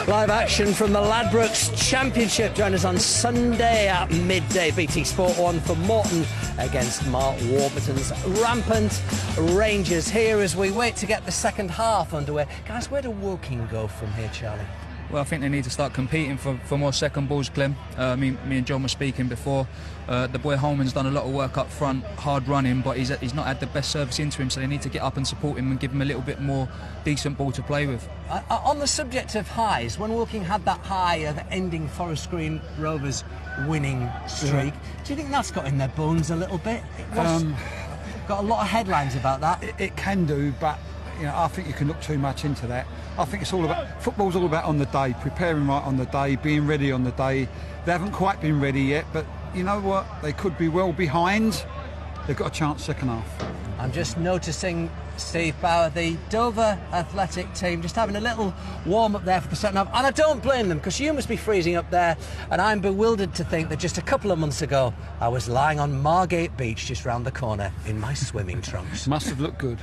Live action from the Ladbrokes Championship. Join us on Sunday at midday. BT Sport 1 for Morton against Mark Warburton's Rampant Rangers. Here as we wait to get the second half underway. Guys, where do Woking go from here, Charlie? Well, I think they need to start competing for more second balls, Clem. Me and John were speaking before. The boy Holman's done a lot of work up front, hard running, but he's not had the best service into him, so they need to get up and support him and give him a little bit more decent ball to play with. On the subject of highs, when Woking had that high of ending Forest Green Rovers winning streak, do you think that's got in their bones a little bit? Got a lot of headlines about that. It can do, but I think you can look too much into that. I think it's all about, football's all about on the day, preparing right on the day, being ready on the day. They haven't quite been ready yet, but you know what? They could be well behind. They've got a chance second half. I'm just noticing, Steve Bauer, the Dover Athletic team just having a little warm-up there for the second half. And I don't blame them, because you must be freezing up there. And I'm bewildered to think that just a couple of months ago, I was lying on Margate Beach just round the corner in my swimming trunks. Must have looked good.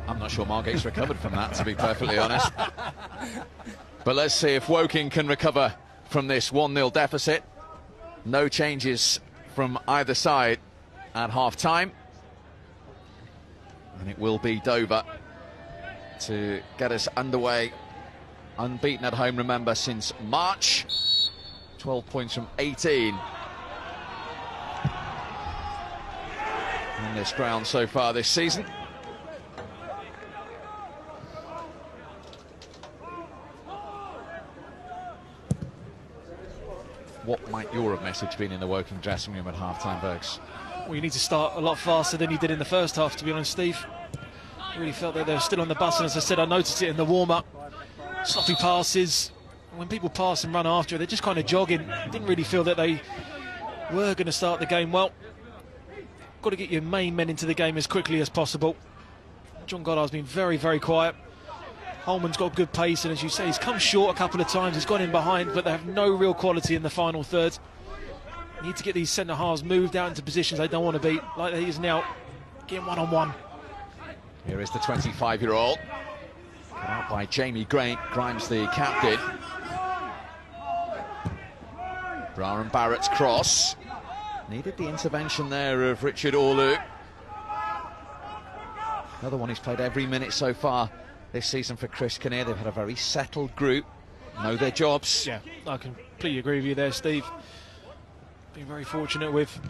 I'm not sure Margate's recovered from that, to be perfectly honest. But let's see if Woking can recover from this 1-0 deficit. No changes from either side at half-time. And it will be Dover to get us underway. Unbeaten at home, remember, since March. 12 points from 18. On this ground so far this season. What might your message been in the Woking dressing room at half-time, Bergs? Well, you need to start a lot faster than you did in the first half, to be honest, Steve. I really felt that they were still on the bus, and as I said, I noticed it in the warm-up. Sloppy passes. When people pass and run after it, they're just kind of jogging. Didn't really feel that they were going to start the game well. Got to get your main men into the game as quickly as possible. John Goddard's been very, very quiet. Holman's got good pace, and as you say, he's come short a couple of times. He's gone in behind, but they have no real quality in the final third. Need to get these centre-halves moved out into positions they don't want to be, like he is now, getting one-on-one. Here is the 25-year-old. Cut out by Jamie Grimes, the captain. Brian Barrett's cross. Needed the intervention there of Richard Orlu. Another one who's played every minute so far this season for Chris Kinnear. They've had a very settled group, know their jobs. Yeah, I completely agree with you there, Steve. Been very fortunate with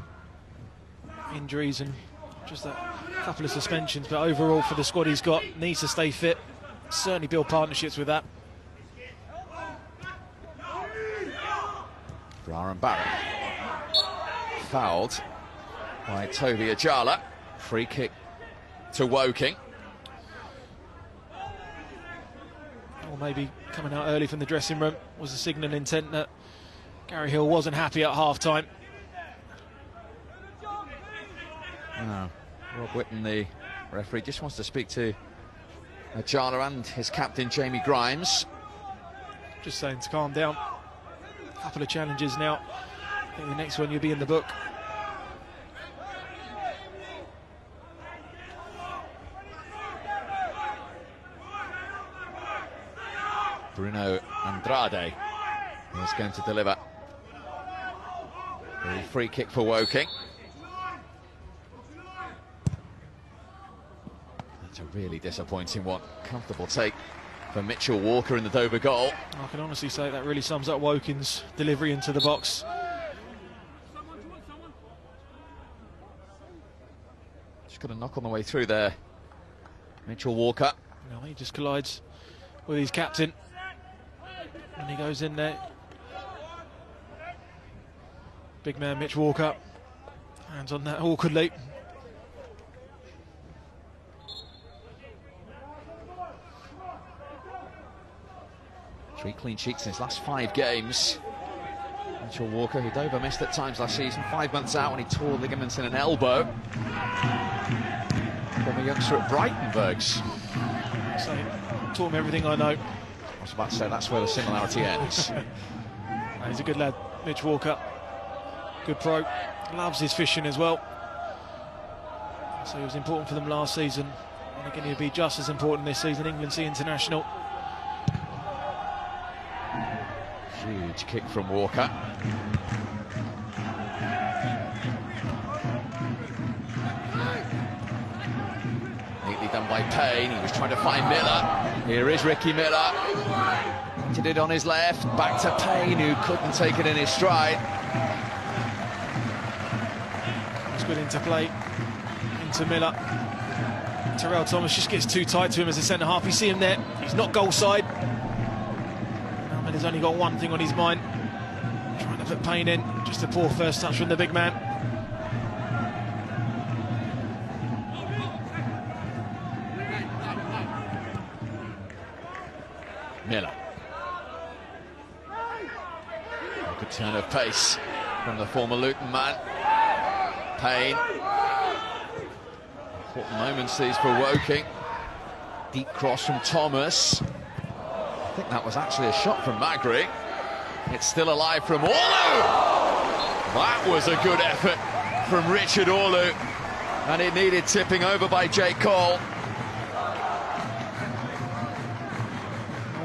injuries and just a couple of suspensions, but overall for the squad he's got, needs to stay fit. Certainly build partnerships with that. Brian Barrett fouled by Toby Ajala. Free kick to Woking. Or maybe coming out early from the dressing room was a signal intent that Gary Hill wasn't happy at half-time. No. Rob Whitten, the referee, just wants to speak to Ajala and his captain, Jamie Grimes. Just saying to calm down. A couple of challenges now. I think the next one you'll be in the book. Bruno Andrade is going to deliver the free kick for Woking. That's a really disappointing one. Comfortable take for Mitchell Walker in the Dover goal. I can honestly say that really sums up Woking's delivery into the box. Just got a knock on the way through there. Mitchell Walker. He just collides with his captain. And he goes in there. Big man Mitch Walker. Hands on that awkwardly. Three clean sheets in his last 5 games. Mitchell Walker, who Dover missed at times last season, 5 months out when he tore ligaments in an elbow. Former youngster at Brighton, Bergs. So, taught me everything I know. I was about to say that's where the similarity ends. He's a good lad, Mitch Walker. Good pro. Loves his fishing as well. So he was important for them last season. And again, he'll be just as important this season. England Sea International. Huge kick from Walker. Neatly done by Payne. He was trying to find Miller. Here is Ricky Miller. Did it on his left. Back to Payne, who couldn't take it in his stride. It's good interplay into Miller. Terrell Thomas just gets too tight to him as a centre-half. You see him there. He's not goal side. Miller's only got one thing on his mind. Trying to put Payne in. Just a poor first touch from the big man. Miller. A good turn of pace from the former Luton man. Payne. Important moments these for Woking. Deep cross from Thomas. I think that was actually a shot from Magri. It's still alive from Orlu. That was a good effort from Richard Orlu. And it needed tipping over by Jake Cole.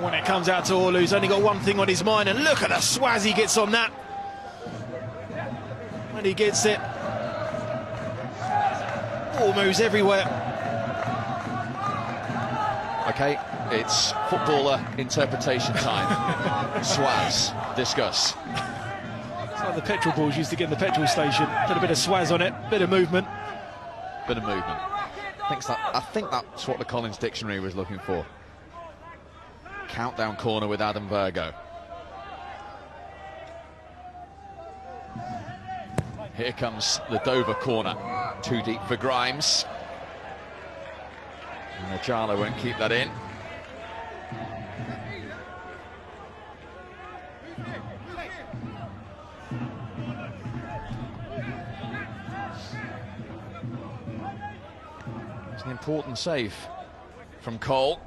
When it comes out to Orlu, he's only got one thing on his mind, and look at the swaz he gets on that. When he gets it, ball moves everywhere. Okay, it's footballer interpretation time. Swaz, discuss. It's like the petrol balls used to get in the petrol station. Put a bit of swaz on it, bit of movement. Bit of movement. I think that's what the Collins Dictionary was looking for. Countdown corner with Adam Virgo. Here comes the Dover corner. Too deep for Grimes. And Ajala won't keep that in. It's an important save from Cole.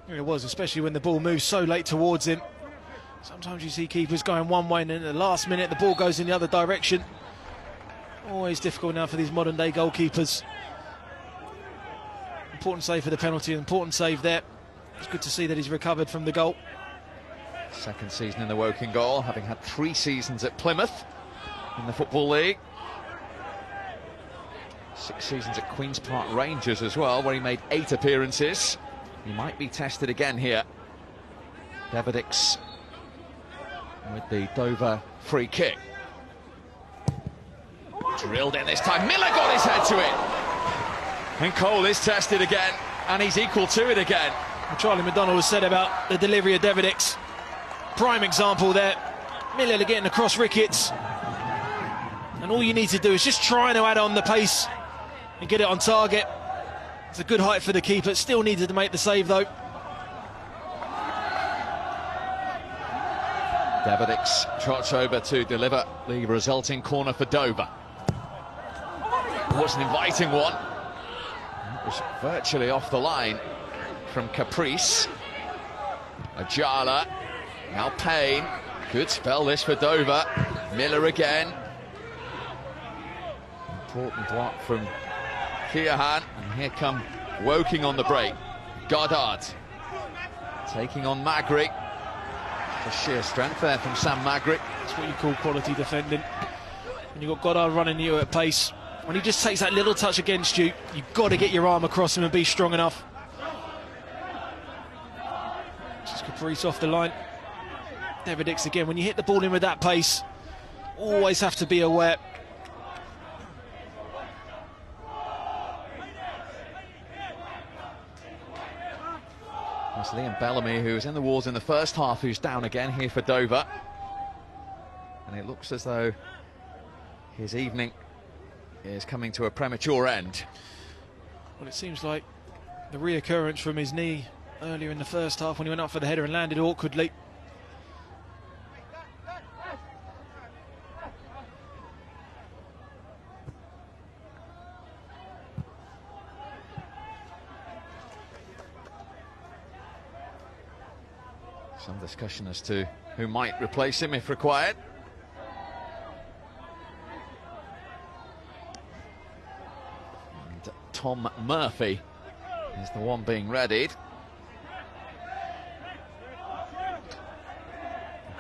It was, especially when the ball moves so late towards him. Sometimes you see keepers going one way and then at the last minute the ball goes in the other direction. Always difficult now for these modern day goalkeepers. Important save for the penalty, important save there. It's good to see that he's recovered from the goal. Second season in the Woking goal, having had 3 seasons at Plymouth in the Football League. 6 seasons at Queen's Park Rangers as well, where he made 8 appearances. He might be tested again here. Deverdix with the Dover free kick. Drilled in this time. Miller got his head to it. And Cole is tested again, and he's equal to it again. Well, Charlie McDonald has said about the delivery of Deverdix. Prime example there. Miller getting across Ricketts. And all you need to do is just try to add on the pace and get it on target. It's a good height for the keeper. Still needed to make the save, though. Deverdix trots over to deliver the resulting corner for Dover. It was an inviting one. It was virtually off the line from Caprice. Ajala, now Payne. Good spell this for Dover. Miller again. Important block from Keohane, and here come Woking on the break. Goddard taking on Magri. Just sheer strength there from Sam Magri. That's what you call quality defending. When you've got Goddard running you at pace, when he just takes that little touch against you, you've got to get your arm across him and be strong enough. Just Caprice off the line. Deverdix again. When you hit the ball in with that pace, always have to be aware. That's Liam Bellamy, who was in the wars in the first half, who's down again here for Dover. And it looks as though his evening is coming to a premature end. Well, it seems like the reoccurrence from his knee earlier in the first half when he went up for the header and landed awkwardly. Some discussion as to who might replace him if required. And Tom Murphy is the one being readied.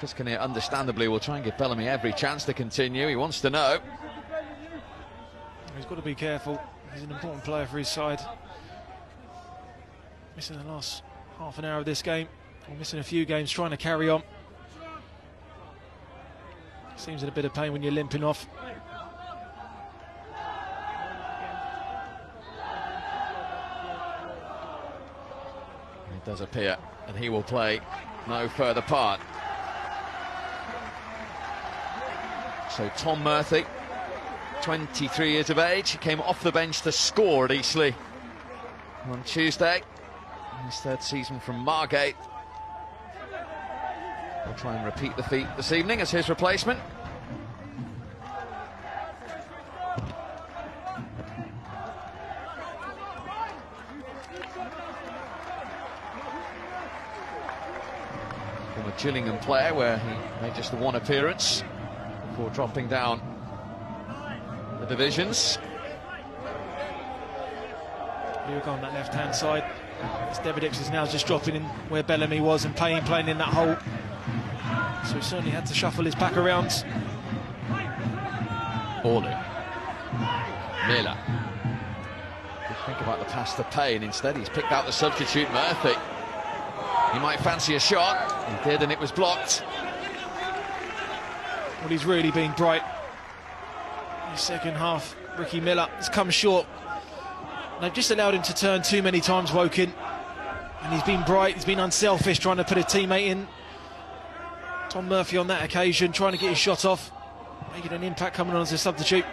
Chris Kinnear, understandably, will try and give Bellamy every chance to continue. He wants to know. He's got to be careful. He's an important player for his side. Missing the last half an hour of this game, or missing a few games, trying to carry on. Seems in a bit of pain when you're limping off. It does appear that he will play no further part. So Tom Murphy, 23 years of age, he came off the bench to score at Eastleigh on Tuesday. His third season from Margate. He'll try and repeat the feat this evening as his replacement. From a Gillingham player where he made just the one appearance before dropping down the divisions. Luke on that left-hand side. Deverdix is now just dropping in where Bellamy was, and playing in that hole. So he certainly had to shuffle his pack around. Orlu. Miller. Did think about the pass to Payne. Instead, he's picked out the substitute, Murphy. He might fancy a shot. He did, and it was blocked. Well, he's really been bright in the second half. Ricky Miller has come short. They've just allowed him to turn too many times, Woking. And he's been bright, he's been unselfish, trying to put a teammate in. Tom Murphy on that occasion, trying to get his shot off, making an impact coming on as a substitute.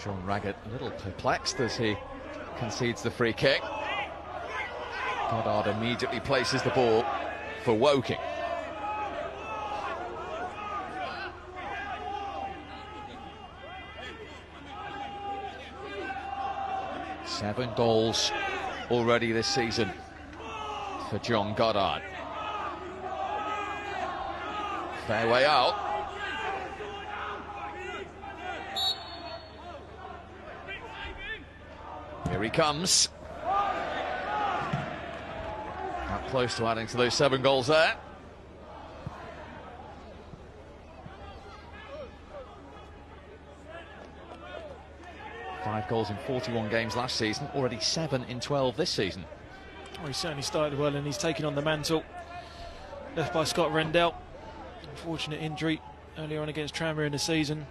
Sean Raggett a little perplexed as he concedes the free kick. Goddard immediately places the ball for Woking. Seven goals already this season for John Goddard. Fair way out. Here he comes. Not close to adding to those 7 goals there. Five goals in 41 games last season, already 7 in 12 this season. Well, he certainly started well, and he's taken on the mantle. Left by Scott Rendell. Unfortunate injury earlier on against Tranmere in the season.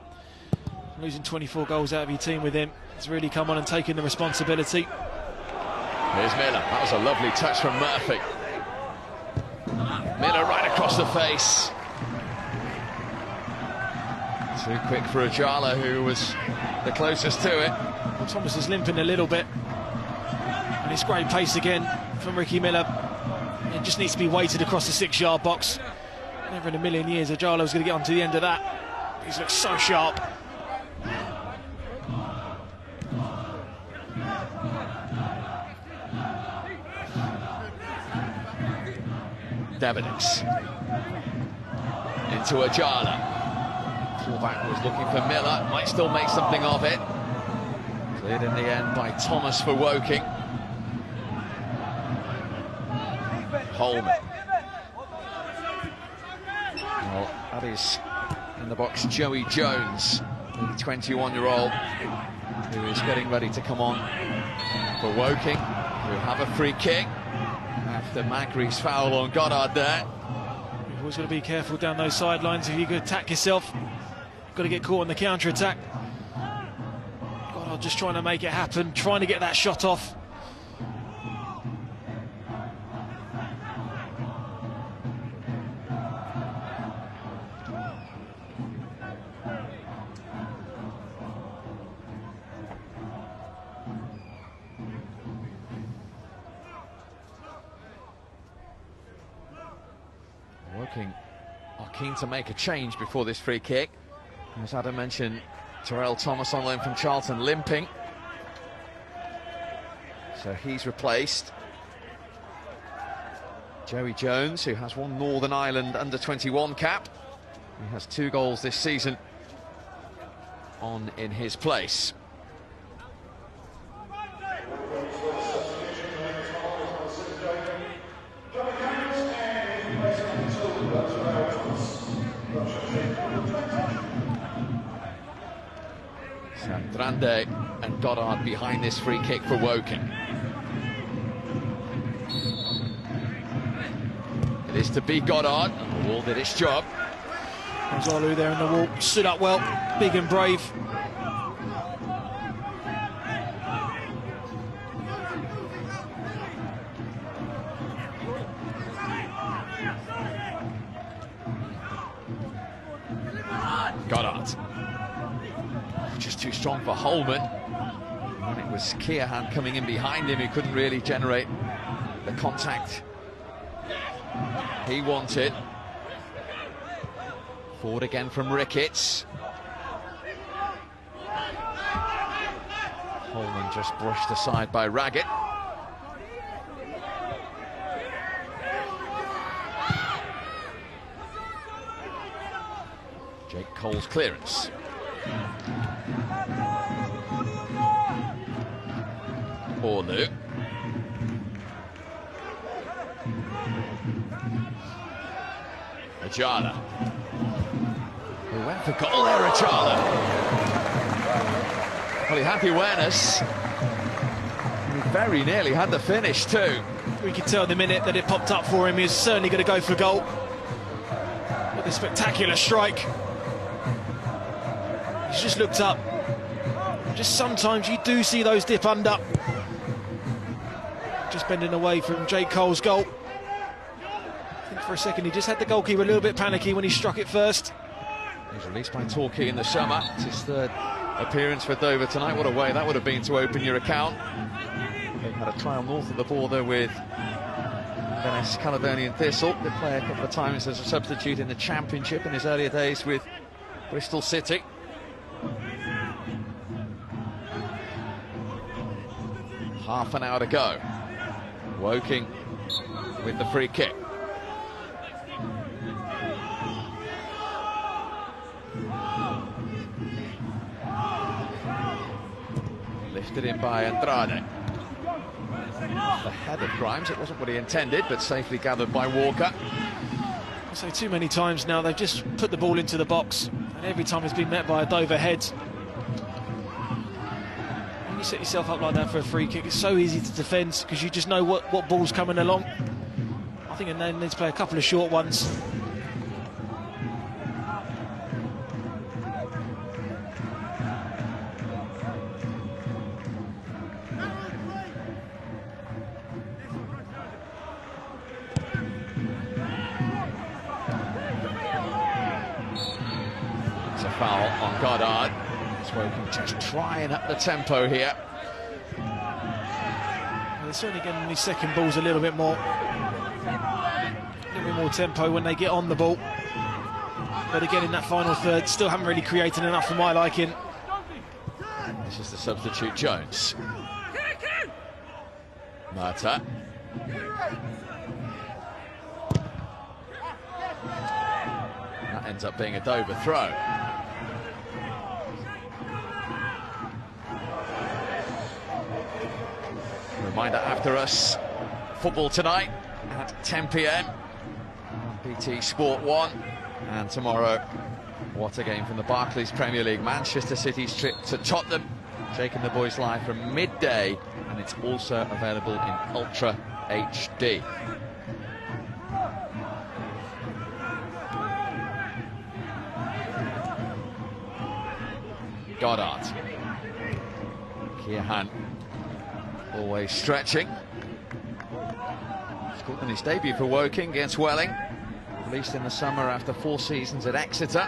Losing 24 goals out of your team with him. He's really come on and taken the responsibility. Here's Miller. That was a lovely touch from Murphy. Miller right across the face. Too quick for Ajala, who was the closest to it. Well, Thomas is limping a little bit. And it's great pace again from Ricky Miller. It just needs to be weighted across the 6-yard box. Never in a million years Ajala was going to get onto the end of that. He's looked so sharp. Deverdix into Ajala. Fullback was looking for Miller, might still make something of it. Cleared in the end by Thomas for Woking. Holman. Well, that is in the box Joey Jones, the 21-year-old, who is getting ready to come on for Woking, who have a free kick after Magri's foul on Goddard there. You've always got to be careful down those sidelines. If you could attack yourself, you've got to get caught in the counter-attack. Goddard just trying to make it happen, trying to get that shot off. Woking are keen to make a change before this free kick. As Adam mentioned, Terrell Thomas on loan from Charlton limping. So he's replaced. Joey Jones, who has one Northern Ireland under-21 cap. He has 2 goals this season on in his place. Andrade and Goddard behind this free kick for Woking. It is to be Goddard, and the wall did its job. Zalu there in the wall, stood up well, big and brave. Goddard. Just too strong for Holman. And it was Keohane coming in behind him who couldn't really generate the contact he wanted. Forward again from Ricketts. Holman just brushed aside by Raggett. Jake Cole's clearance. Olu. Ajala. He went for goal there, Ajala. Well, he had the awareness. He very nearly had the finish too. We could tell the minute that it popped up for him, he was certainly going to go for goal. With a spectacular strike. He's just looked up. Just sometimes you do see those dip under. Just bending away from Jake Cole's goal. I think for a second he just had the goalkeeper a little bit panicky when he struck it first. He was released by Torquay in the summer. It's his third appearance for Dover tonight. What a way that would have been to open your account. They've had a trial north of the border with Venice Caledonian Thistle. They play a couple of times as a substitute in the Championship in his earlier days with Bristol City. Half an hour to go. Woking with the free kick. Lifted in by Andrade. The head of Grimes, it wasn't what he intended, but safely gathered by Walker. I say too many times now, they've just put the ball into the box, and every time it's been met by a Dover head. When you set yourself up like that for a free kick, it's so easy to defend because you just know what ball's coming along. I think they need to play a couple of short ones. Foul on Goddard. Woking just trying up the tempo here. Well, they're certainly getting these second balls a little bit more tempo when they get on the ball. But again, in that final third, still haven't really created enough for my liking. This is the substitute Jones. Mata. That ends up being a Dover throw. Reminder after us, football tonight at 10 p.m. on BT Sport 1. And tomorrow, what a game from the Barclays Premier League. Manchester City's trip to Tottenham, taking the boys live from midday, and it's also available in Ultra HD. Goddard. Keohane. Always stretching. Scored in his debut for Woking against Welling. Released in the summer after 4 seasons at Exeter.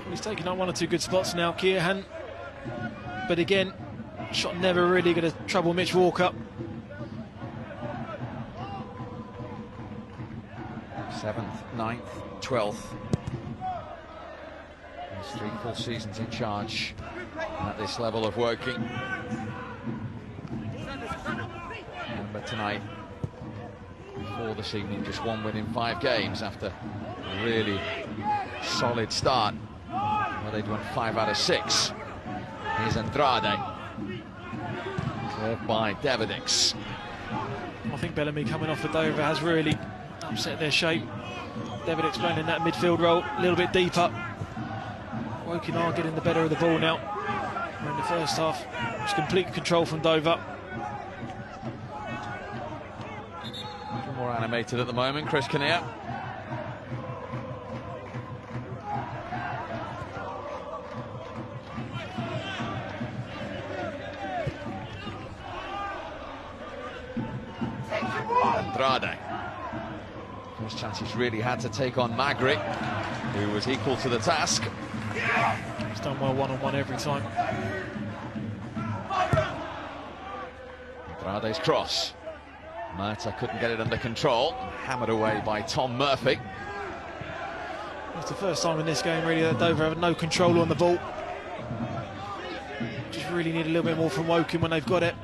He's taken on 1 or 2 good spots now, Keohane. But again, shot never really going to trouble Mitch Walker. 7th, 9th, 12th. He's 3 full seasons in charge at this level of Woking. But tonight, before this evening, just 1 win in 5 games after a really solid start. Well, they'd won 5 out of 6. Here's Andrade. Served by Davidix. I think Bellamy coming off for Dover has really upset their shape. Davidix playing in that midfield role, a little bit deeper. Woking are getting the better of the ball now. We're in the first half. It's complete control from Dover. More animated at the moment, Chris Kinnear. Andrade. First chance he's really had to take on Magri, who was equal to the task. He's done well one-on-one every time. Andrade's cross. Murta couldn't get it under control. Hammered away by Tom Murphy. It's the first time in this game really that Dover have no control on the ball. Just really need a little bit more from Woking when they've got it.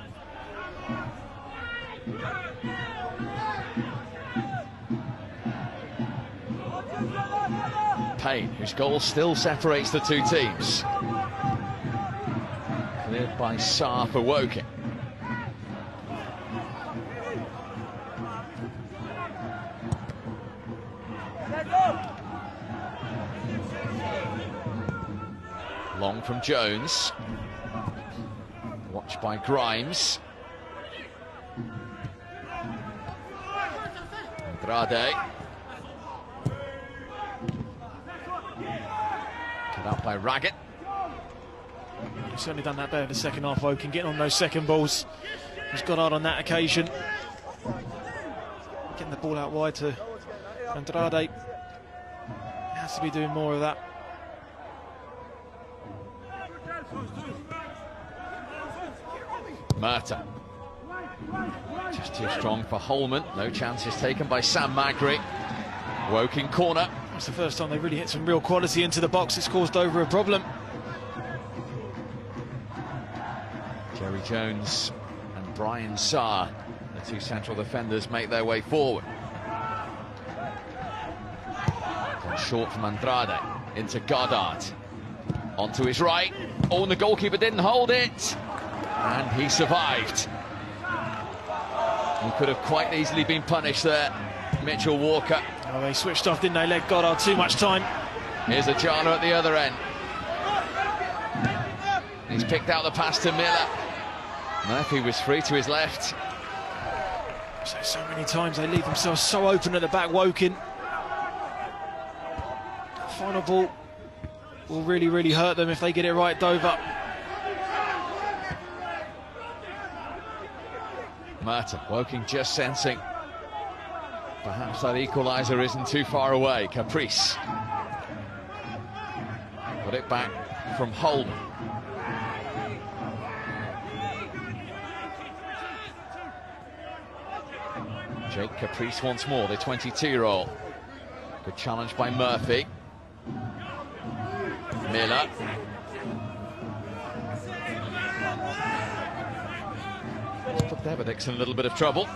Payne, whose goal still separates the two teams. Cleared by Sarr for Woking. Long from Jones. Watched by Grimes. Andrade. Cut out by Raggett. He's certainly done that better in the second half, Woking, getting on those second balls. He's got hard on that occasion. Getting the ball out wide to Andrade. He has to be doing more of that. Murta. Just too strong for Holman. No chances taken by Sam Magri. Woking corner. It's the first time they really hit some real quality into the box. It's caused Dover a problem. Jerry Jones and Brian Sarr, the two central defenders, make their way forward. Gone short from Andrade. Into Goddard. Onto his right. Oh, and the goalkeeper didn't hold it. And he survived. He could have quite easily been punished there. Mitchell Walker. Oh, they switched off, didn't they? Let Goddard too much time. Here's Ajala at the other end. He's picked out the pass to Miller. Murphy was free to his left. So many times they leave themselves so open at the back, Woking. The final ball will really, really hurt them if they get it right, Dover. Murta, Woking just sensing perhaps that equaliser isn't too far away. Caprice. Got it back from Holman. Jake Caprice once more, the 22-year-old. Good challenge by Murphy. Miller. Put Deverdix in a little bit of trouble.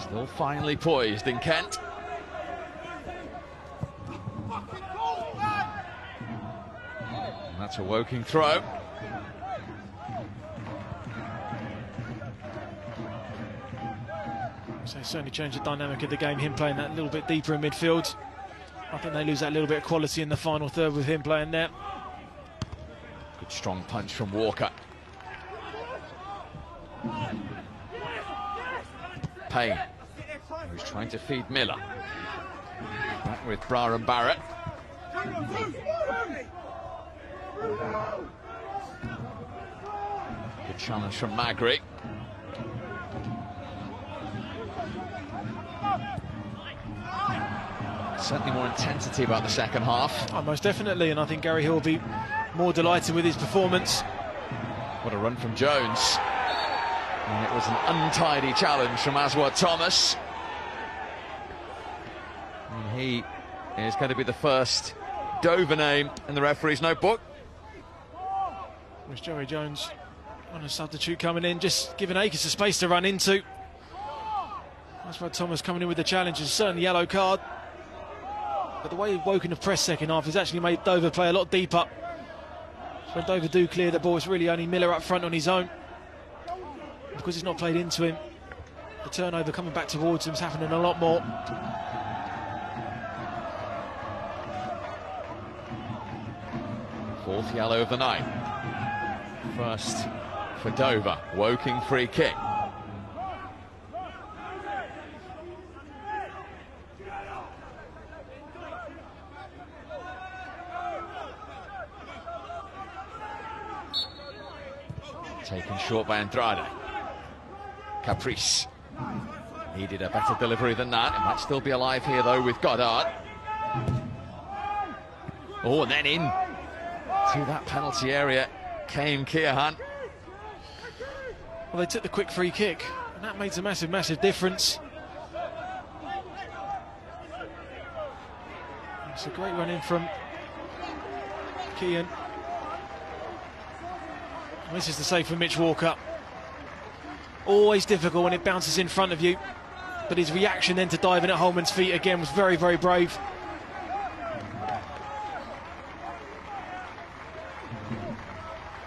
Still finely poised in Kent. And that's a Woking throw. So it certainly changed the dynamic of the game, him playing that little bit deeper in midfield. I think they lose that little bit of quality in the final third with him playing there. Good strong punch from Walker. Payne, who's trying to feed Miller. Back with Brar and Barrett. Good challenge from Magri. Certainly more intensity about the second half. Oh, most definitely, and I think Gary Hill will be more delighted with his performance. What a run from Jones. And it was an untidy challenge from Aswad Thomas. And he is going to be the first Dover name in the referee's notebook. With Jerry Jones on a substitute coming in, just giving Akers a space to run into. Aswad Thomas coming in with the challenge, is certainly yellow card. But the way Woking have pressed second half has actually made Dover play a lot deeper. So when Dover do clear the ball, it's really only Miller up front on his own. Because he's not played into him, The turnover coming back towards him is happening a lot more. Fourth yellow of the night. First for Dover. Woking free kick. Taken short by Andrade. Caprice. Needed a better delivery than that. It might still be alive here though with Goddard. Oh, and then in to that penalty area came Keohane. Well, they took the quick free kick, and that makes a massive, massive difference. It's a great run in from Kean. This is the save for Mitch Walker. Always difficult when it bounces in front of you, but his reaction then to diving at Holman's feet again was very, very brave.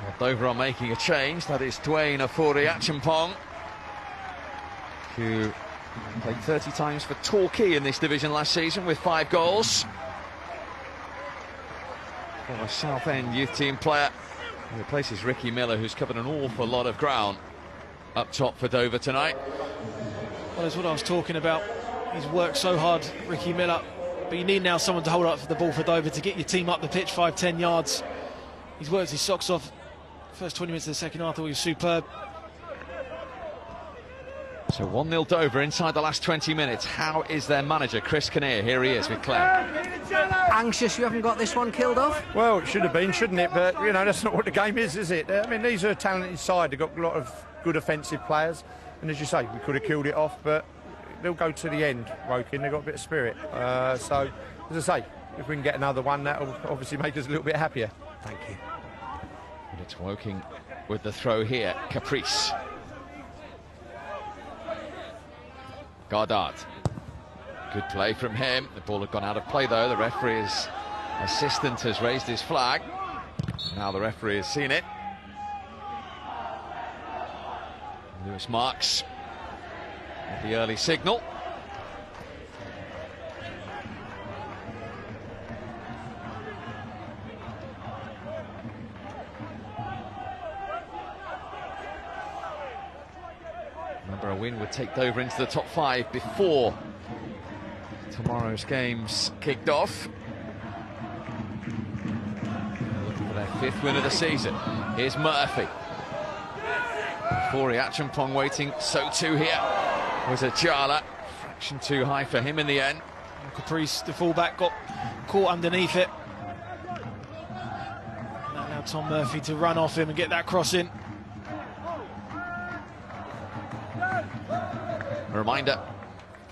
Well, Dover are making a change. That is Dwayne Ofori-Acheampong, who played 30 times for Torquay in this division last season with 5 goals. Former Southend youth team player. He replaces Ricky Miller, who's covered an awful lot of ground up top for Dover tonight. Well, that's what I was talking about. He's worked so hard, Ricky Miller, but you need now someone to hold up for the ball for Dover to get your team up the pitch 5-10 yards. He's worked his socks off. First 20 minutes of the second half, I thought he was superb. So 1-0 Dover inside the last 20 minutes. How is their manager, Chris Kinnear? Here he is with Claire. Anxious you haven't got this one killed off? Well, it should have been, shouldn't it? But, you know, that's not what the game is it? I mean, these are a talented side. They've got a lot of good offensive players. And as you say, we could have killed it off, but they'll go to the end, Woking. They've got a bit of spirit. So, as I say, if we can get another one, that'll obviously make us a little bit happier. Thank you. And it's Woking with the throw here. Caprice. Goddard. Good play from him. The ball had gone out of play though. The referee's assistant has raised his flag. Now the referee has seen it. Lewis Marks with the early signal. Remember, a win would take Dover into the top 5 before tomorrow's games kicked off. Looking for their 5th win of the season. Here's Murphy. Ofori-Acheampong waiting, so too here was Ajala. Fraction too high for him in the end. Caprice, the fullback, got caught underneath it. That allowed Tom Murphy to run off him and get that cross in. A reminder,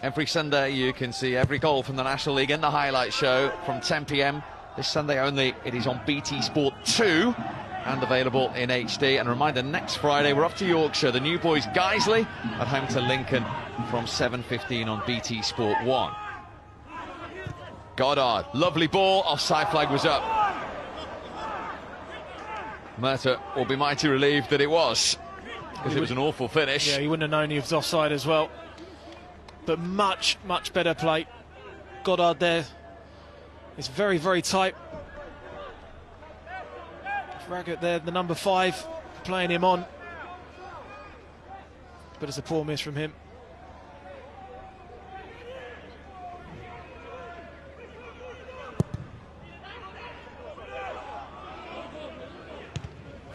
every Sunday you can see every goal from the National League in the highlight show from 10 p.m. This Sunday only, it is on BT Sport 2 and available in HD. And a reminder, next Friday we're off to Yorkshire. The New Boys Guiseley at home to Lincoln from 7:15 on BT Sport 1. Goddard, lovely ball, offside flag was up. Murtagh will be mighty relieved that it was, because it was an awful finish. Yeah, he wouldn't have known he was offside as well. But much, much better play. Goddard there. It's very, very tight. Raggett there, the number 5, playing him on. But it's a poor miss from him.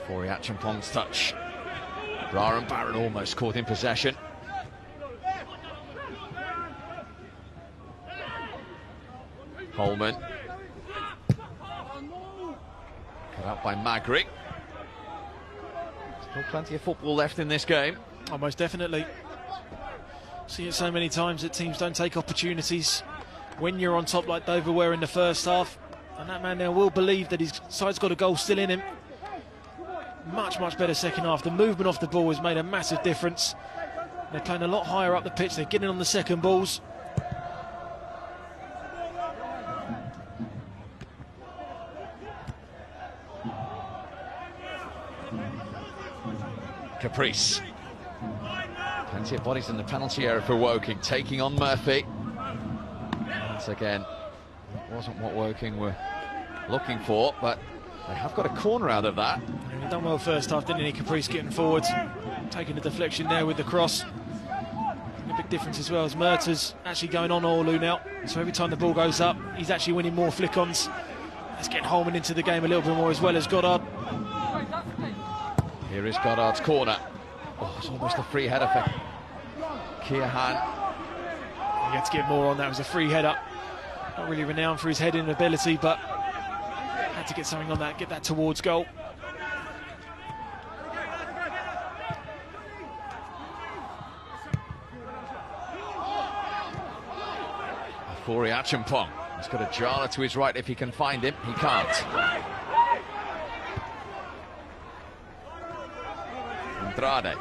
Ofori-Acheampong's touch. Ryan Barron almost caught in possession. Holman. Cut out by Magrick. Still plenty of football left in this game. Oh, most definitely. See it so many times that teams don't take opportunities when you're on top like Dover were in the first half. And that man there will believe that his side's got a goal still in him. Much, much better second half. The movement off the ball has made a massive difference. They're playing a lot higher up the pitch. They're getting on the second balls. Plenty of bodies in the penalty area for Woking, taking on Murphy. Once again, it wasn't what Woking were looking for, but they have got a corner out of that. And he done well first half, didn't he? Caprice getting forward, taking the deflection there with the cross. And a big difference as well as Murtagh's actually going on Orlu now. So every time the ball goes up, he's actually winning more flick-ons. Let's get Holman into the game a little bit more as well as Goddard. Here is Goddard's corner. Oh, it's almost a free header for Keohane. He had to get more on that. It was a free header. Not really renowned for his heading ability, but had to get something on that, get that towards goal. Fori Acheampong. He's got a Jala to his right if he can find him. He can't. Andrade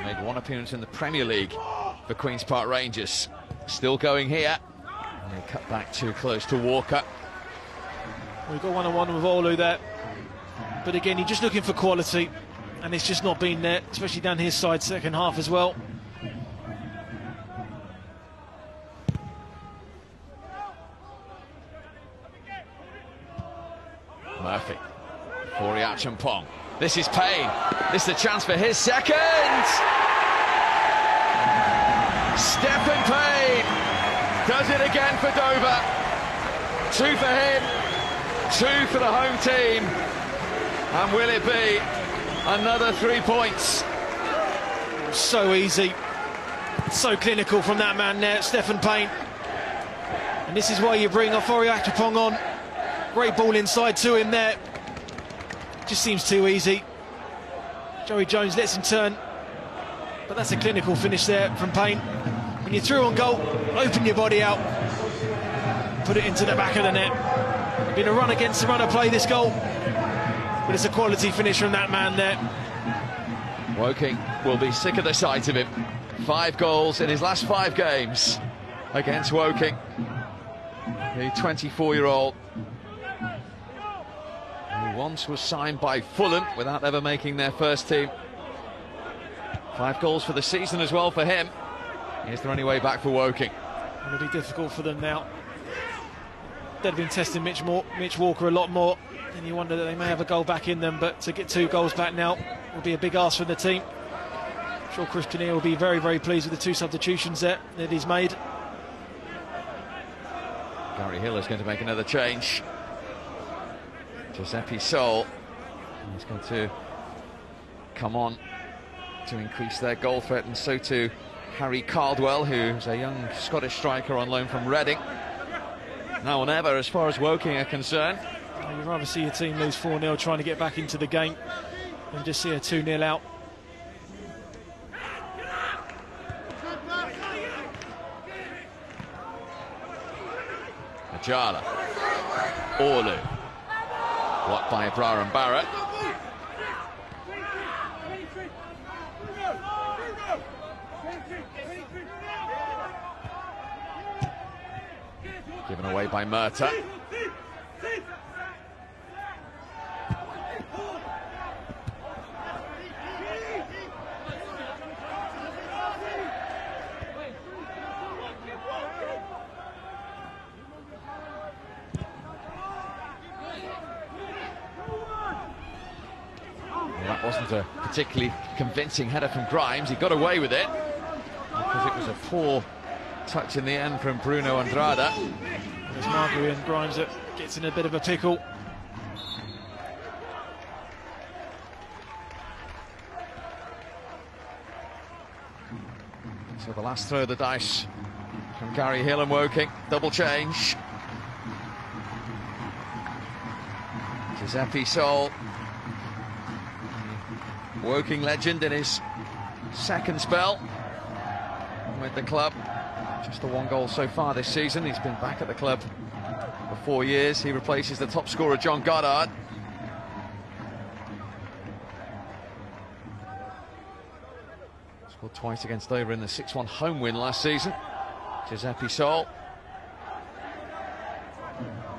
made one appearance in the Premier League for Queen's Park Rangers. Still going here. And they cut back too close to Walker. We've got one-on-one with Orlu there. But again, you're just looking for quality, and it's just not been there, especially down his side, second half as well. Murphy. Fori Acheampong. This is Payne. This is a chance for his second. Stephen Payne does it again for Dover. 2 for him, 2 for the home team. And will it be another 3 points? So easy, so clinical from that man there, Stephen Payne. And this is why you bring Fori Acheampong on. Great ball inside to him there. Just seems too easy. Joey Jones lets him turn, but that's a clinical finish there from Payne. When you're through on goal, open your body out, put it into the back of the net. Been a run against the runner play, this goal, but it's a quality finish from that man there. Woking will be sick of the sight of him. 5 goals in his last 5 games against Woking. The 24-year-old who once was signed by Fulham without ever making their first team. 5 goals for the season as well for him. Is there any way back for Woking? It'll be difficult for them now. They've been testing Mitch Walker a lot more, and you wonder that they may have a goal back in them, but to get 2 goals back now will be a big ask for the team. I'm sure Chris Kinnear will be very, very pleased with the 2 substitutions there that he's made. Gary Hill is going to make another change. Giuseppe Sol is going to come on to increase their goal threat, and so too Harry Caldwell, who's a young Scottish striker on loan from Reading. Now or never as far as Woking are concerned. You'd rather see your team lose 4-0 trying to get back into the game than just see a 2-0 out. Ajala. Orlu. Blocked by Ibrahim Barrett. Given away by Murtagh. That wasn't a particularly convincing header from Grimes. He got away with it because it was a poor touch in the end from Bruno Andrade. There's Marbury and Grimes that gets in a bit of a pickle. So the last throw of the dice from Gary Hill and Woking. Double change. Giuseppe Sol, Woking legend in his second spell with the club. Just the 1 goal so far this season. He's been back at the club for 4 years. He replaces the top scorer John Goddard. Scored twice against Dover in the 6-1 home win last season. Giuseppe Sol.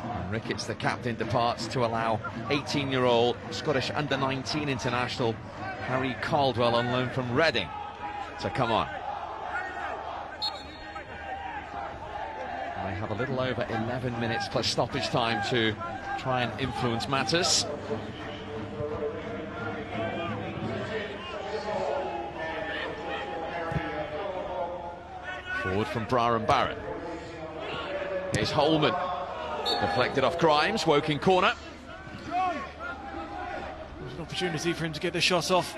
And Ricketts, the captain, departs to allow 18-year-old Scottish under-19 international Harry Caldwell on loan from Reading to come on. They have a little over 11 minutes plus stoppage time to try and influence matters. Forward from Brian Barrett. Here's Holman. Deflected off Grimes, Woking corner. There's an opportunity for him to get the shot off.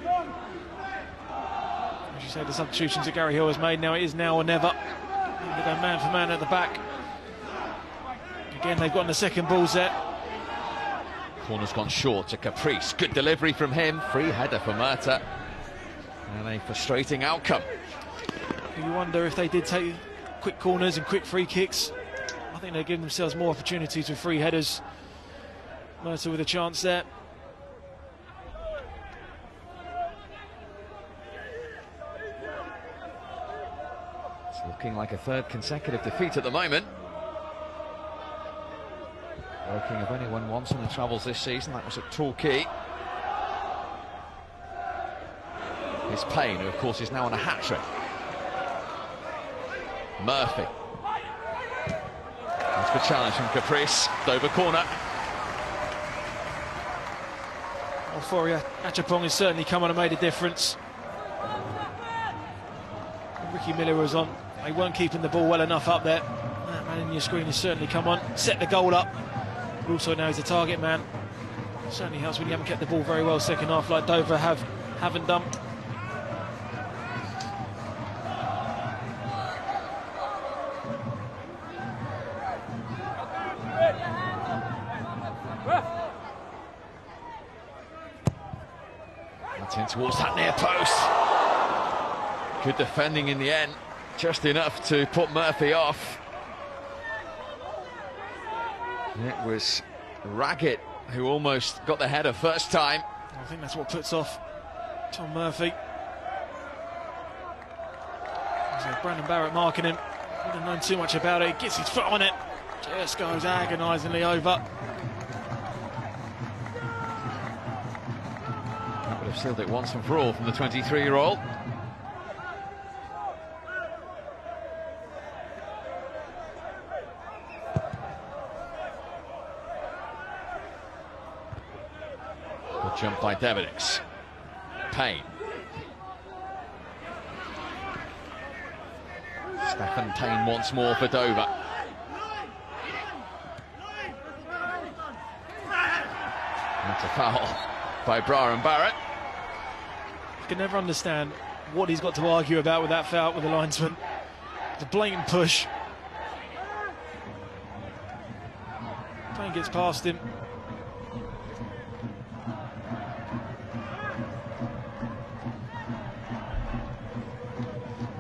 As you say, the substitutions that Gary Hill has made now, it is now or never. They go man for man at the back. Again, they've gotten the second ball set. Corner's gone short to Caprice. Good delivery from him. Free header for Murta. And a frustrating outcome. You wonder if they did take quick corners and quick free kicks. I think they're giving themselves more opportunities with free headers. Murta with a chance there. It's looking like a third consecutive defeat at the moment. Woking have only won once on the travels this season. That was at Torquay. It's Payne, who of course is now on a hat-trick. Murphy. That's the challenge from Caprice. Dover corner. Alforia Achapong has certainly come on and made a difference. Ricky Miller was on. They weren't keeping the ball well enough up there. That man in your screen has certainly come on, set the goal up. But also now he's a target man. Certainly helps when you haven't kept the ball very well second half like Dover haven't done. In towards that near post. Good defending in the end, just enough to put Murphy off. It was Raggett who almost got the header first time. I think that's what puts off Tom Murphy. So Brandon Barrett marking him. Wouldn't have known too much about it. He gets his foot on it. Just goes agonisingly over. Sealed it once and for all from the 23-year-old. Good jump by Devenix. Payne. Stephen Payne once more for Dover. That's a foul by Brian Barrett. I can never understand what he's got to argue about with that foul with the linesman. It's a blatant push. Payne gets past him.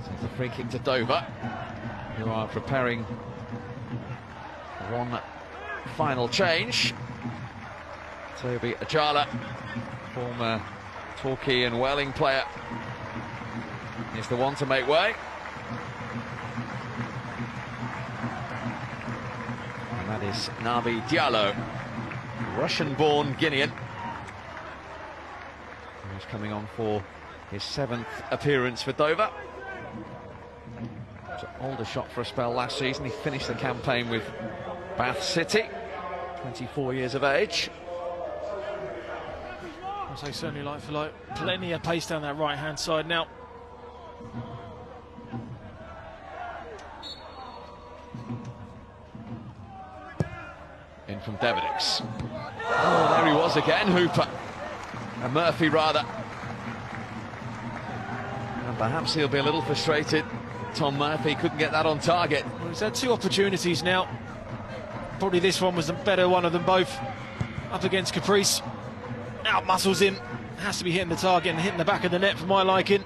So it's a free kick to Dover, who are preparing one final change. Toby Ajala, former Torquay and Welling player, is the one to make way. And that is Nabi Diallo, Russian-born Guinean, who's coming on for his 7th appearance for Dover. It was an older shot for a spell last season. He finished the campaign with Bath City, 24 years of age. I'll say certainly like for like. Plenty of pace down that right-hand side now. In from Devenix. Oh, there he was again, Hooper. And Murphy, rather. And perhaps he'll be a little frustrated. Tom Murphy couldn't get that on target. Well, he's had 2 opportunities now. Probably this one was the better one of them both. Up against Caprice. Out muscles him. Has to be hitting the target and hitting the back of the net for my liking.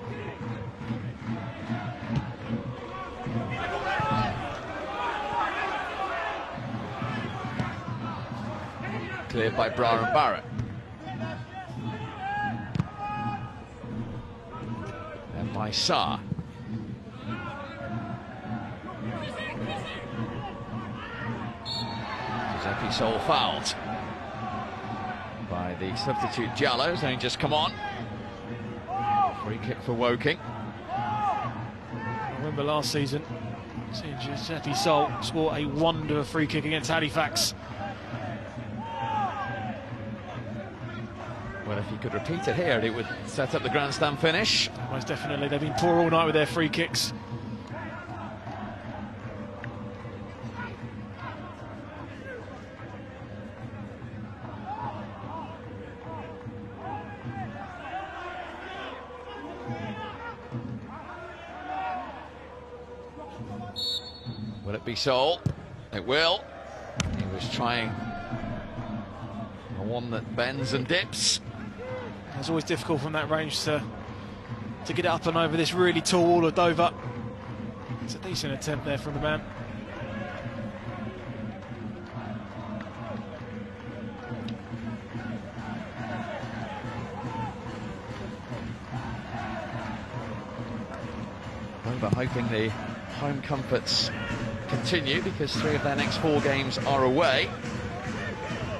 Cleared by Brian Barrett. And by Sarr. Giuseppe Sol fouled by the substitute Diallo, who's only just come on. Free kick for Woking. I remember last season, Seeing Giuseppe Sol score a wonder of free kick against Halifax. Well, if he could repeat it here, it would set up the grandstand finish. Most definitely, they've been poor all night with their free kicks. Will it be Sol? It will. He was trying a one that bends and dips. It's always difficult from that range to get it up and over this really tall wall of Dover. It's a decent attempt there from the man. Dover hoping the home comforts continue because 3 of their next 4 games are away.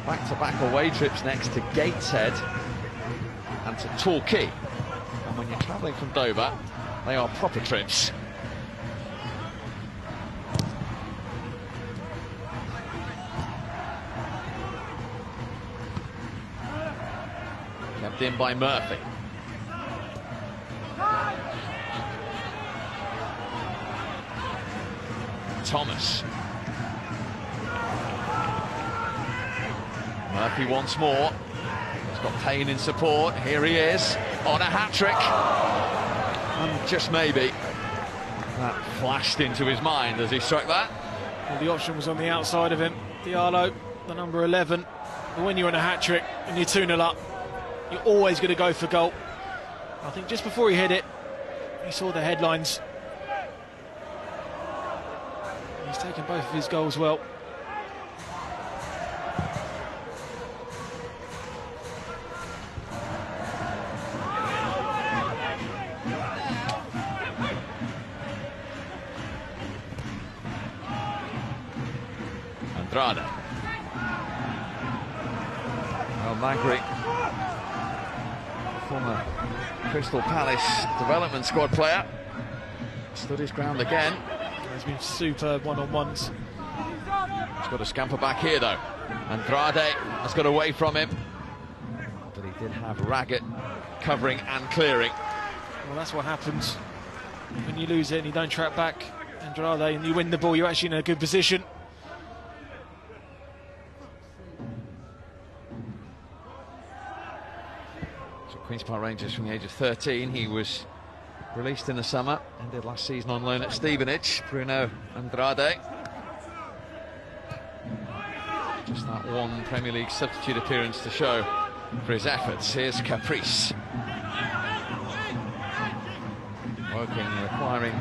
Back-to-back away trips next to Gateshead and to Torquay. And when you're travelling from Dover, they are proper trips. Kept in by Murphy. Thomas. Murphy once more. He's got Payne in support. Here he is on a hat-trick. And just maybe that flashed into his mind as he struck that. Well, the option was on the outside of him. Diallo, the number 11. But when you're on a hat-trick and you're 2-0 up, you're always going to go for goal. I think just before he hit it, he saw the headlines. He's taken both of his goals well. Andrade. Well, Magri, former Crystal Palace development squad player, stood his ground again. He's been superb one-on-ones. He's got to scamper back here though. Andrade has got away from him, but he did have Raggett covering and clearing. Well, that's what happens when you lose it and you don't track back. Andrade, and you win the ball, you're actually in a good position. So Queen's Park Rangers from the age of 13. He was released in the summer, ended last season on loan at Stevenage. Bruno Andrade. Just that one Premier League substitute appearance to show for his efforts. Here's Caprice. Woking requiring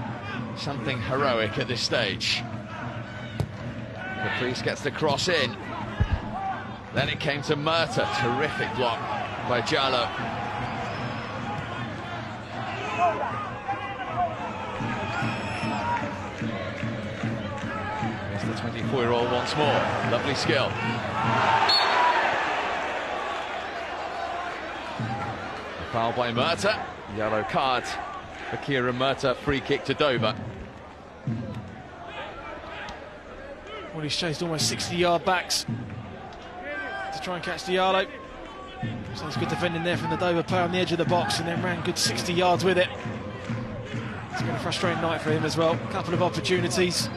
something heroic at this stage. Caprice gets the cross in. Then it came to Murta. Terrific block by Jallo. Here's the 24-year-old once more. Lovely skill. A foul by Murta. Yellow card for Kieran Murta. Free kick to Dover. Well, he's chased almost 60-yard backs to try and catch Diallo. So it's good defending there from the Dover player on the edge of the box, and then ran good 60 yards with it. It's been a frustrating night for him as well. A couple of opportunities.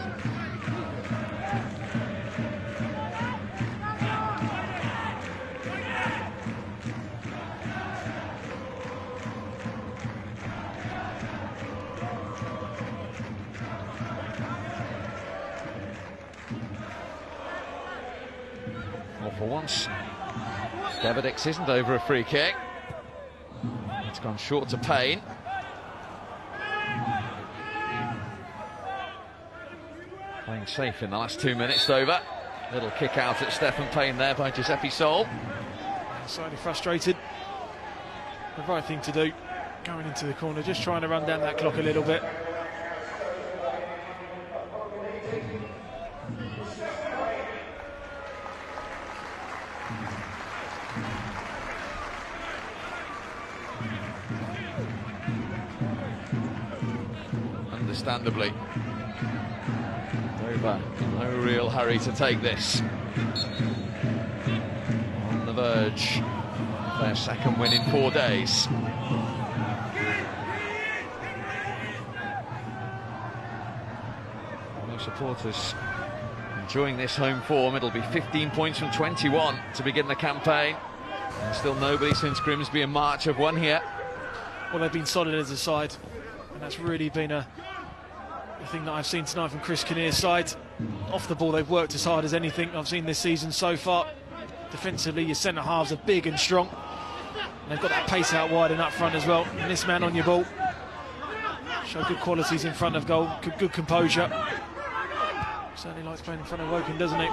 Well, for once, Deverdix isn't over a free kick. It's gone short to Payne. Playing safe in the last 2 minutes, Dover. Little kick out at Stephen Payne there by Giuseppe Sol. Slightly frustrated. The right thing to do, going into the corner, just trying to run down that clock a little bit. Understandably. Dover in no real hurry to take this. On the verge of their second win in 4 days. No supporters enjoying this home form. It'll be 15 points from 21 to begin the campaign. And still nobody since Grimsby and March have won here. Well, they've been solid as a side, and that's really been a thing that I've seen tonight from Chris Kinnear's side. Off the ball, they've worked as hard as anything I've seen this season so far. Defensively, your centre halves are big and strong, and they've got that pace out wide and up front as well. And this man on your ball show good qualities in front of goal, good composure. Certainly likes playing in front of Woking, doesn't he?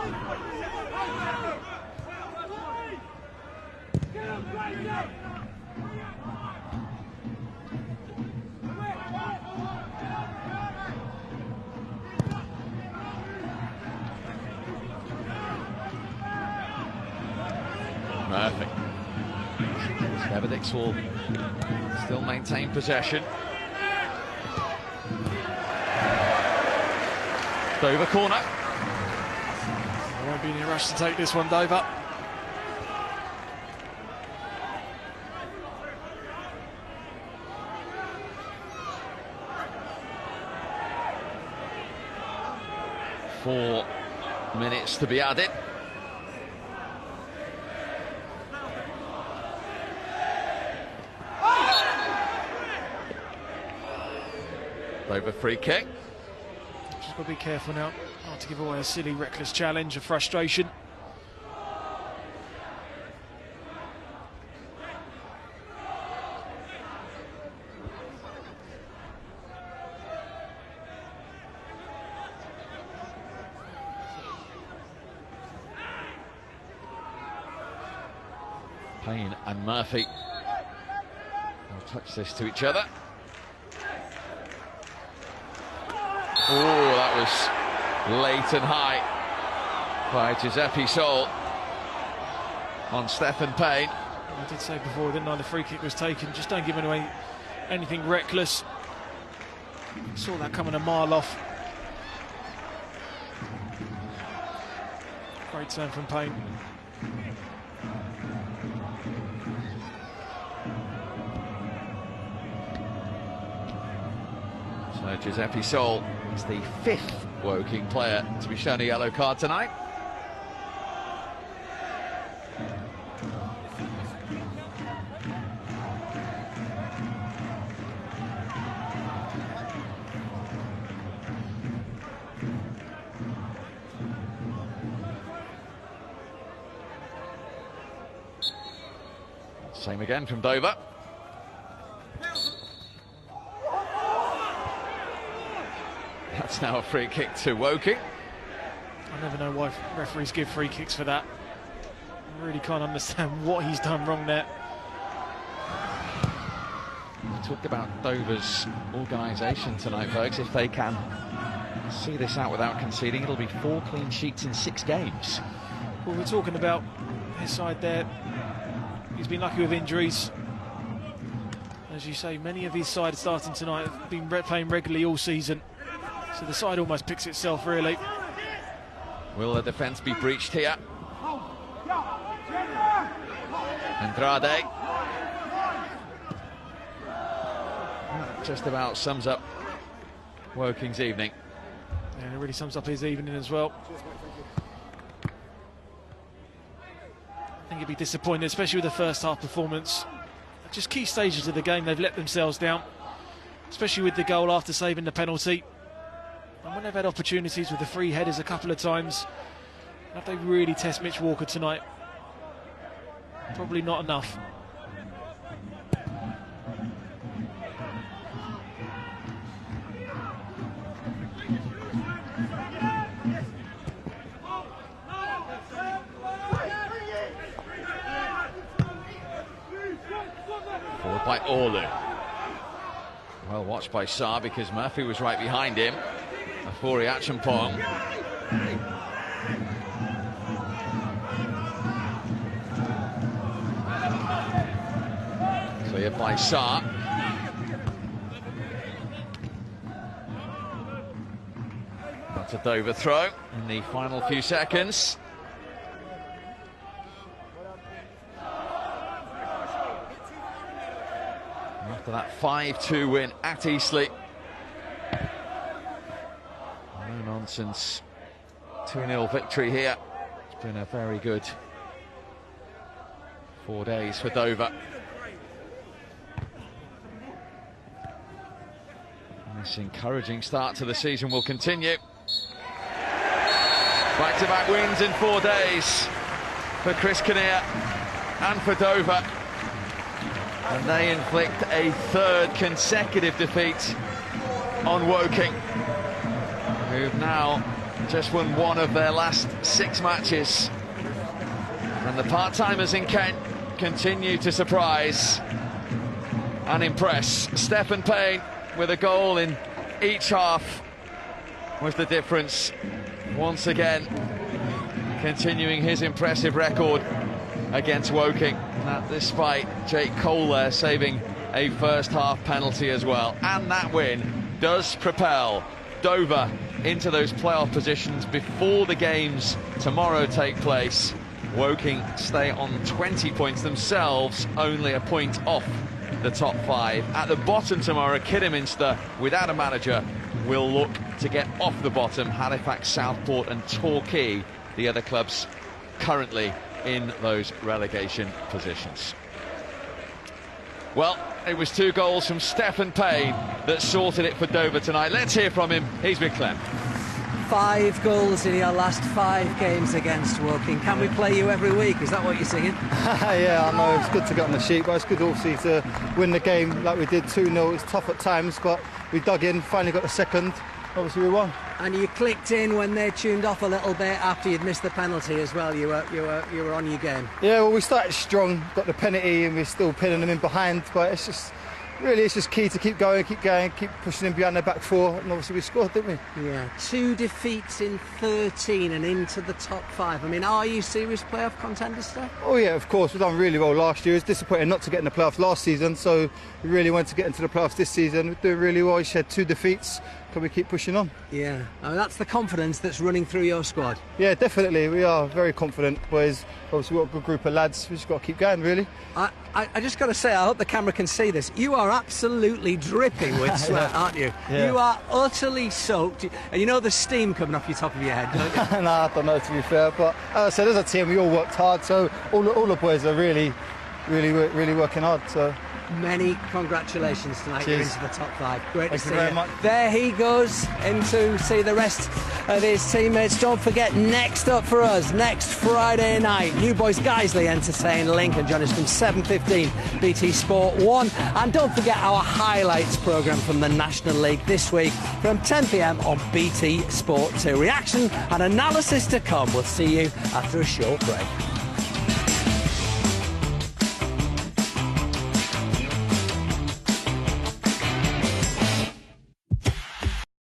Murphy. Skeverdix will still maintain possession. Dover corner. There won't be any rush to take this one, Dover. Four minutes to be added. Dover free kick. Just got to be careful now, not to give away a silly, reckless challenge, a frustration. Payne and Murphy will touch this to each other. Oh, that was late and high by Giuseppe Sol on Stephen Payne. I did say before, didn't I, the free kick was taken. Just don't give away anything reckless. Saw that coming a mile off. Great turn from Payne. So Giuseppe Sol is the 5th Woking player to be shown a yellow card tonight. Same again from Dover. That's now a free kick to Woking. I never know why referees give free kicks for that. I really can't understand what he's done wrong there. We talked about Dover's organisation tonight, folks. If they can see this out without conceding, it'll be 4 clean sheets in 6 games. Well, we're talking about his side there. He's been lucky with injuries. As you say, many of his side starting tonight have been playing regularly all season. So the side almost picks itself, really. Will the defence be breached here? Andrade. Just about sums up Woking's evening. And it really sums up his evening as well. I think he'd be disappointed, especially with the first half performance. Just key stages of the game, they've let themselves down, especially with the goal after saving the penalty. And when they've had opportunities with the free headers a couple of times, have they really test Mitch Walker tonight? Probably not enough. Forward by Orlu. Well watched by Sarr because Murphy was right behind him. Afori Acheampong. Cleared by Sarr. That's a Dover throw in the final few seconds. After that 5-2 win at Eastleigh. No nonsense 2-0 victory here. It's been a very good 4 days for Dover. And this encouraging start to the season will continue. Back-to-back wins in 4 days for Chris Kinnear and for Dover. And they inflict a third consecutive defeat on Woking, who've now just won one of their last 6 matches. And the part-timers in Kent continue to surprise and impress. Stephen Payne with a goal in each half was the difference. Once again, continuing his impressive record against Woking. That despite Jake Cole there saving a first-half penalty as well. And that win does propel Dover into those playoff positions before the games tomorrow take place. Woking stay on 20 points themselves, only a point off the top 5. At the bottom tomorrow, Kidderminster, without a manager, will look to get off the bottom. Halifax, Southport and Torquay, the other clubs currently in those relegation positions. Well, it was 2 goals from Stephen Payne that sorted it for Dover tonight. Let's hear from him. He's with Clem. 5 goals in your last 5 games against Woking. Can we play you every week? Is that what you're singing? Yeah, I know it's good to get on the sheet, but it's good also to win the game like we did 2-0. It's tough at times, but we dug in, finally got the second. Obviously we won. And you clicked in when they tuned off a little bit after you'd missed the penalty as well. You were on your game. Yeah, well, we started strong, got the penalty, and we're still pinning them in behind. But it's just key to keep going, keep pushing them behind their back 4. And obviously we scored, didn't we? Yeah, 2 defeats in 13 and into the top 5. I mean, are you serious playoff contenders still? Oh yeah, of course. We've done really well last year. It's disappointing not to get in the playoffs last season, so we really wanted to get into the playoffs this season. We're doing really well. We had 2 defeats. Can we keep pushing on? Yeah, I mean, that's the confidence that's running through your squad. Yeah, definitely. We are very confident, boys. Obviously, we've got a good group of lads. We've just got to keep going, really. I just got to say, I hope the camera can see this. You are absolutely dripping with sweat, aren't you? Yeah. You are utterly soaked. And you know the steam coming off your top of your head, don't you? No, I don't know, to be fair. But as I said, as a team, we all worked hard. So all the boys are really working hard. So. Many congratulations tonight. Cheers. You're into the top 5. Great to see you. Very much. There he goes in to see the rest of his teammates. Don't forget, next up for us, next Friday night, New Boys Guiseley entertain Lincoln. Join us from 7:15, BT Sport 1. And don't forget our highlights programme from the National League this week from 10 p.m. on BT Sport 2. Reaction and analysis to come. We'll see you after a short break.